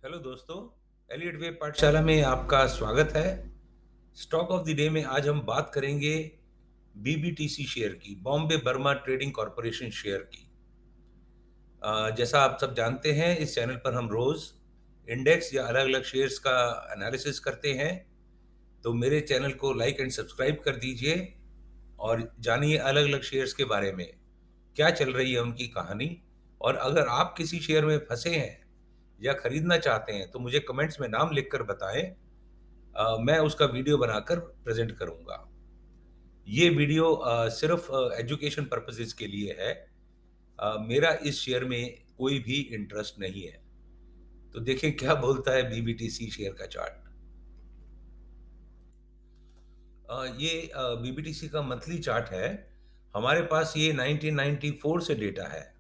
Hello दोस्तों, Elliott web पाठशाला में आपका स्वागत है। स्टॉक ऑफ द डे में आज हम बात करेंगे बीबीटीसी शेयर की, Bombay Burma trading corporation share की। जैसा आप सब जानते हैं, इस चैनल पर हम रोज इंडेक्स या अलग अलग शेयर्स का एनालिसिस करते हैं। तो मेरे चैनल को लाइक एंड सब्सक्राइब कर दीजिए और जानिए अलग अलग शेयर्स के बारे में, क्या चल रही है उनकी कहानी। और अगर आप किसी शेयर में फंसे हैं या खरीदना चाहते हैं तो मुझे कमेंट्स में नाम लिखकर बताएं। मैं उसका वीडियो बनाकर प्रेजेंट करूंगा। ये वीडियो सिर्फ एजुकेशन पर्पसेस के लिए है। मेरा इस शेयर में कोई भी इंटरेस्ट नहीं है। तो देखें क्या बोलता है बीबीटीसी शेयर का चार्ट। ये बीबीटीसी का मंथली चार्ट है। हमारे पास ये 1994 से डेटा है।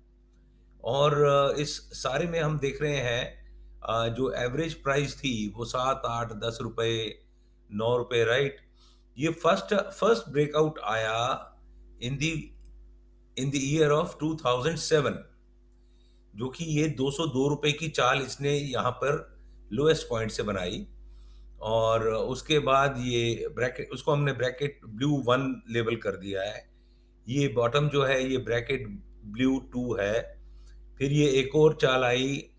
और इस सारे में हम देख रहे हैं, जो एवरेज प्राइस थी वो 7, 8, 10 रुपए, 9 रुपए, राइट। ये फर्स्ट फर्स्ट ब्रेकआउट आया इन द ईयर ऑफ 2007, जो कि ये 202 रुपए की चाल इसने यहाँ पर लोएस्ट पॉइंट से बनाई। और उसके बाद ये ब्रैकेट, उसको हमने ब्रैकेट ब्लू 1 लेबल कर दिया है। ये बॉटम जो है ये ब्रैकेट ब्लू 2 है। फिर ये एक और चाल आई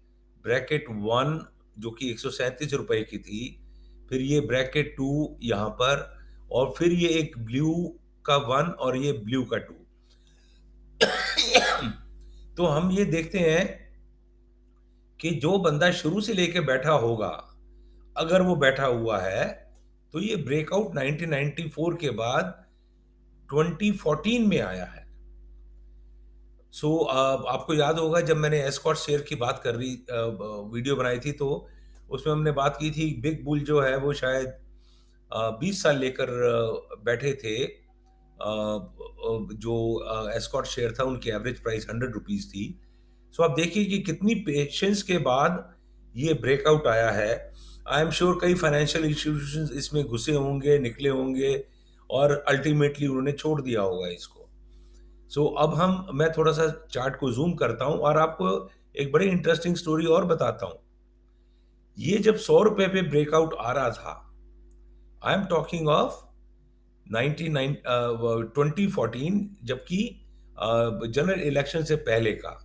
ब्रैकेट 1, जो कि 137 रुपए की थी। फिर ये ब्रैकेट 2 यहाँ पर, और फिर ये एक ब्लू का 1 और ये ब्लू का 2। तो हम ये देखते हैं कि जो बंदा शुरू से लेके बैठा होगा, अगर वो बैठा हुआ है, तो ये ब्रेकआउट 1994 के बाद 2014 में आया है। सो आपको याद होगा जब मैंने एस्कॉर्ट शेयर की बात कर रही वीडियो बनाई थी, तो उसमें हमने बात की थी बिग बुल जो है वो शायद 20 साल लेकर बैठे थे। जो एस्कॉर्ट शेयर था उनकी एवरेज प्राइस 100 रुपीज थी। सो आप देखिए कि कितनी पेशेंस के बाद ये ब्रेकआउट आया है। आई एम श्योर कई फाइनेंशियल इंस्टीट्यूशंस इसमें घुसे होंगे, निकले होंगे, और अल्टीमेटली उन्होंने छोड़ दिया होगा इसको। सो अब मैं थोड़ा सा चार्ट को जूम करता हूं और आपको एक बड़ी इंटरेस्टिंग स्टोरी और बताता हूं। ये जब 100 रुपए पे ब्रेकआउट आ रहा था, आई एम टॉकिंग ऑफ 2014, जबकि जनरल इलेक्शन से पहले का।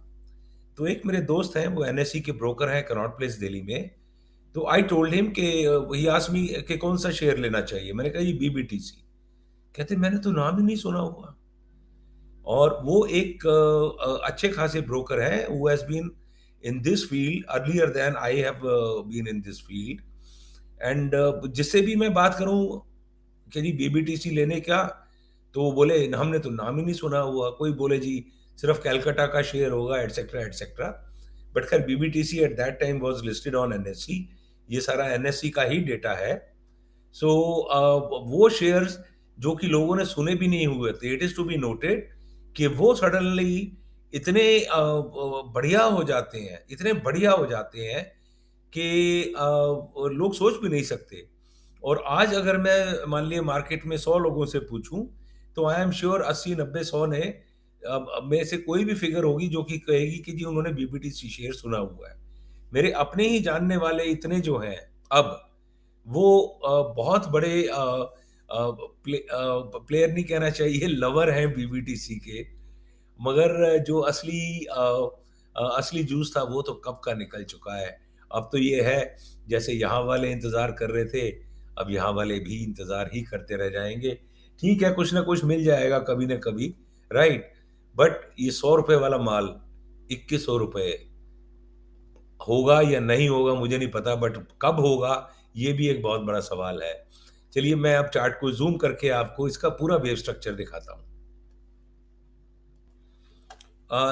तो एक मेरे दोस्त हैं, वो एनएससी के ब्रोकर हैं, कनॉट प्लेस दिल्ली में। तो आई टोल्ड हिम कि ही आस्क्ड मी कि कौन सा शेयर लेना चाहिए। मैंने कहा ये बीबीटीसी। कहते मैंने तो नाम ही नहीं सुना हुआ। और वो एक अच्छे खासे ब्रोकर हैं, who has been in this field earlier than I have been in this field. And जिससे भी मैं बात करूं कि जी बीबीटीसी लेने क्या, तो वो बोले हमने तो नाम ही नहीं सुना हुआ। कोई बोले जी सिर्फ कैलकाटा का शेयर होगा, एटसेट्रा एटसेट्रा। बट खैर BBTC at that time was listed on NSC. ये सारा एनएससी का ही डेटा है। सो वो शेयर्स जो कि लोगों ने सुने भी नहीं हुए थे, it is to be noted कि वो सडनली इतने बढ़िया हो जाते हैं, इतने बढ़िया हो जाते हैं कि लोग सोच भी नहीं सकते। और आज अगर मैं मान लिया मार्केट में 100 लोगों से पूछूं, तो आई एम श्योर 80, 90, 100 ने में से कोई भी फिगर होगी जो कि कहेगी कि जी उन्होंने बीबीटीसी शेयर सुना हुआ है। मेरे अपने ही जानने वाले इतने जो हैं अब, वो बहुत बड़े प्लेयर नहीं कहना चाहिए, लवर हैं बीबीटीसी के। मगर जो असली जूस था वो तो कब का निकल चुका है। अब तो ये है जैसे यहाँ वाले इंतजार कर रहे थे, अब यहाँ वाले भी इंतजार ही करते रह जाएंगे। ठीक है, कुछ ना कुछ मिल जाएगा कभी ना कभी, राइट। बट ये 100 रुपए वाला माल 2100 रुपए होगा या नहीं होगा मुझे नहीं पता, बट कब होगा ये भी एक बहुत बड़ा सवाल है। चलिए मैं अब चार्ट को जूम करके आपको इसका पूरा वेव स्ट्रक्चर दिखाता हूँ।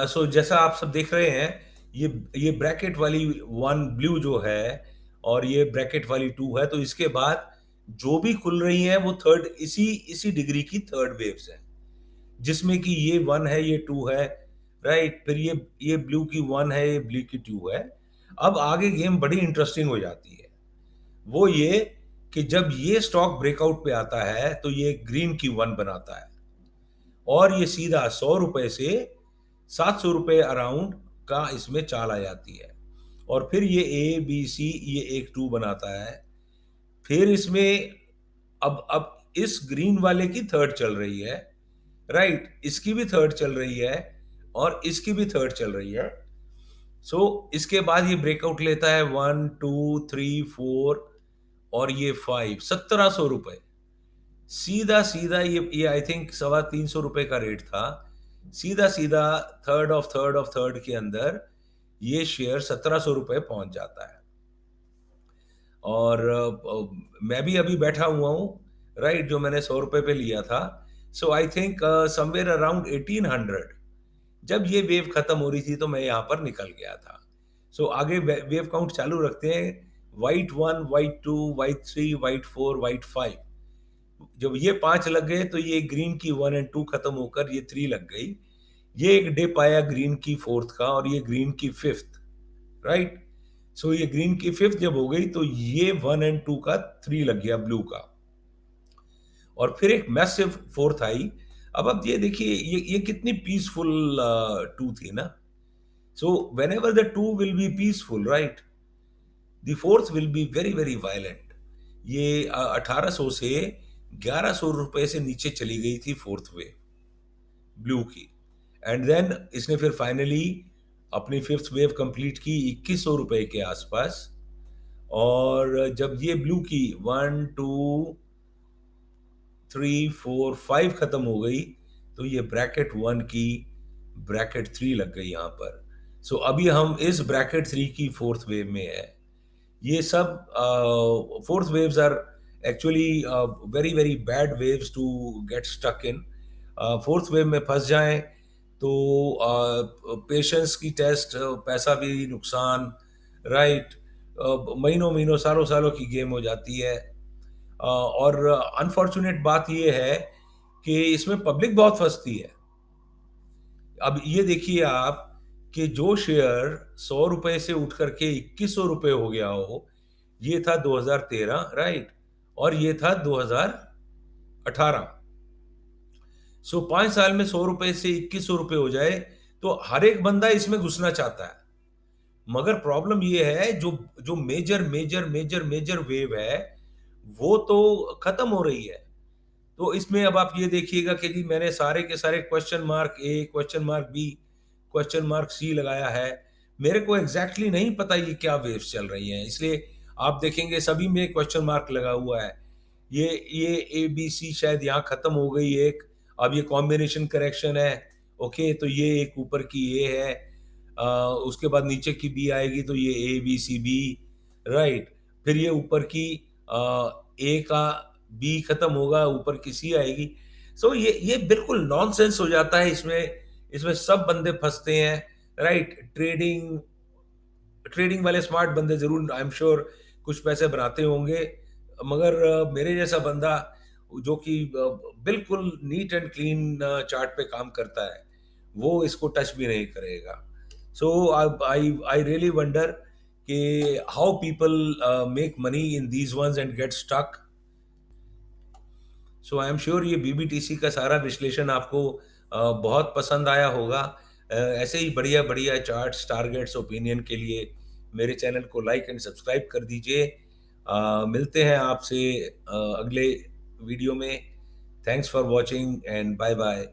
सो जैसा आप सब देख रहे हैं, ये ब्रैकेट वाली 1 ब्लू जो है, और ये ब्रैकेट वाली 2 है। तो इसके बाद जो भी खुल रही हैं वो थर्ड, इसी इसी डिग्री की थर्ड वेव्स हैं, जिसमें कि ये 1 है, ये 2 है, राइट। फिर ये ब्लू की 1 है, ये ब्लू की 2 है। अब आगे गेम बड़ी इंटरेस्टिंग हो जाती है। वो ये कि जब ये स्टॉक ब्रेकआउट पे आता है तो ये ग्रीन की 1 बनाता है, और ये सीधा 100 रुपए से 700 रुपए अराउंड का इसमें चाल आ जाती है। और फिर ये ए बी सी ये एक 2 बनाता है। फिर इसमें अब इस ग्रीन वाले की थर्ड चल रही है, राइट, इसकी भी थर्ड चल रही है और इसकी भी थर्ड चल रही है। सो इसके बाद ये ब्रेकआउट लेता है 1 2 3 4 और ये 5, 1700 रुपए। सीधा सीधा ये आई थिंक 325 रुपए का रेट था। सीधा सीधा थर्ड के अंदर ये शेयर 1700 रुपए पहुंच जाता है। और मैं भी अभी बैठा हुआ हूँ, राइट, जो मैंने 100 रुपए पे लिया था। सो आई थिंक समवेयर अराउंड 1800 जब ये वेव खत्म हो रही थी तो मैं यहाँ पर निकल गया था। सो आगे वेव काउंट चालू रखते हैं। White 1, white 2, white 3, white 4, white 5। जब ये 5 लग गए तो ये ग्रीन की 1 एंड 2 खत्म होकर ये 3 लग गई। ये एक डिप आया ग्रीन की फोर्थ का और ये ग्रीन की फिफ्थ, राइट। सो ये ग्रीन की फिफ्थ जब हो गई तो ये 1 एंड 2 का 3 लग गया ब्लू का। और फिर एक मैसिव फोर्थ आई। अब ये देखिए ये कितनी पीसफुल टू थी ना। So when ever the two will be peaceful, right, the fourth will be very very violent. ये 1800 से 1100 रुपए से नीचे चली गई थी फोर्थ वेव ब्लू की। एंड देन इसने फिर फाइनली अपनी फिफ्थ वेव कंप्लीट की 2100 रुपए के आसपास। और जब ये ब्लू की 1 2 3 4 5 खत्म हो गई तो ये ब्रैकेट 1 की ब्रैकेट 3 लग गई यहाँ पर। सो अभी हम इस ब्रैकेट 3 की फोर्थ वेव में है। ये सब fourth waves are actually very very bad waves to get stuck in. Fourth wave में फंस जाएं तो पेशेंस की टेस्ट, पैसा भी नुकसान, राइट, महीनों महीनों सालों सालों की गेम हो जाती है। और अनफॉर्चुनेट बात ये है कि इसमें पब्लिक बहुत फंसती है। अब ये देखिए आप कि जो शेयर 100 रुपए से उठ करके 2100 रुपए हो गया हो, ये था 2013, राइट, और ये था 2018। सो 5 साल में 100 रुपए से 2100 रुपए हो जाए तो हर एक बंदा इसमें घुसना चाहता है। मगर प्रॉब्लम ये है जो जो major major major major wave है वो तो खत्म हो रही है। तो इसमें अब आप ये देखिएगा कि जी मैंने सारे के सारे question mark A, question mark B, question mark C लगाया है। मेरे को एग्जैक्टली नहीं पता ये क्या वेव्स चल रही हैं, इसलिए आप देखेंगे सभी में क्वेश्चन मार्क लगा हुआ है। ये ए बी सी शायद यहाँ खत्म हो गई एक। अब ये कॉम्बिनेशन करेक्शन है। ओके, तो ये एक ऊपर की ए है, उसके बाद नीचे की बी आएगी तो ये A B C B, right. फिर ये ऊपर की ए का बी खत्म होगा, ऊपर की सी आएगी। सो ये बिल्कुल नॉनसेंस हो जाता है इसमें। इसमें सब बंदे फंसते हैं, राइट। ट्रेडिंग ट्रेडिंग वाले स्मार्ट बंदे जरूर आई एम श्योर कुछ पैसे बनाते होंगे। मगर मेरे जैसा बंदा जो कि बिल्कुल नीट एंड क्लीन चार्ट पे काम करता है वो इसको टच भी नहीं करेगा। So I I really wonder कि how people make money in these ones and get stuck. So I am sure ये बीबीटीसी का सारा विश्लेषण आपको बहुत पसंद आया होगा। ऐसे ही बढ़िया बढ़िया चार्ट्स, टारगेट्स, ओपिनियन के लिए मेरे चैनल को लाइक एंड सब्सक्राइब कर दीजिए। मिलते हैं आपसे अगले वीडियो में। Thanks for watching and bye bye.